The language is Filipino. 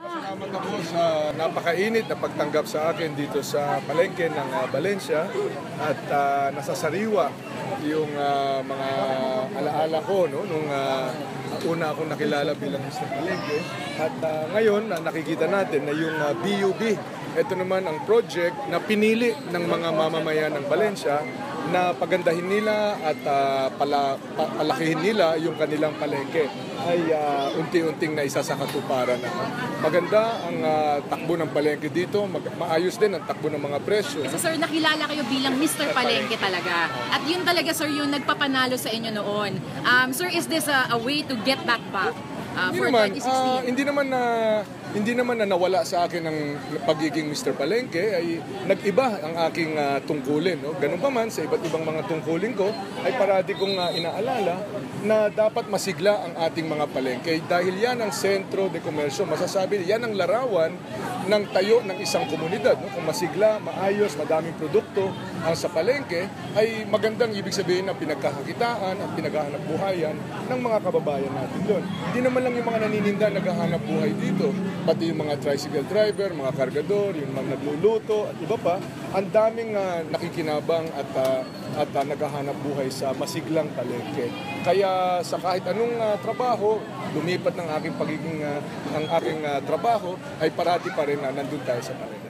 Salamat ako sa napakainit na pagtanggap sa akin dito sa palengke ng Valencia at nasasariwa yung mga alaala ko nung una akong nakilala bilang Mr. Palengke at ngayon nakikita natin na yung BUB, ito naman ang project na pinili ng mga mamamayan ng Valencia na pagandahin nila at palakihin nila yung kanilang palengke ay unti-unting na isa sa katuparan na. Maganda ang takbo ng palengke dito, maayos din ang takbo ng mga presyo. So sir, nakilala kayo bilang Mr. Palengke talaga. At yun talaga sir yung nagpapanalo sa inyo noon. Sir, is this a way to get back for 2016? Hindi naman na nawala sa akin ang pagiging Mr. Palengke, ay nag-iba ang aking tungkulin. No? Ganun pa man, sa iba't ibang mga tungkulin ko, ay parati kong inaalala na dapat masigla ang ating mga palengke. Dahil yan ang sentro de komersyo, masasabi, yan ang larawan ng tayo ng isang komunidad. No? Kung masigla, maayos, madaming produkto ang sa palengke, ay magandang ibig sabihin ng pinagkakakitaan at pinaghahanap buhayan ng mga kababayan natin doon. Hindi naman lang yung mga nanininda naghahanap buhay dito, pati yung mga tricycle driver, mga kargador, yung mga nagluluto at iba pa, ang daming nakikinabang at naghahanap buhay sa masiglang palengke. Kaya sa kahit anong trabaho, lumipat ng aking trabaho, ay parati pa rin na nandun tayo sa palengke.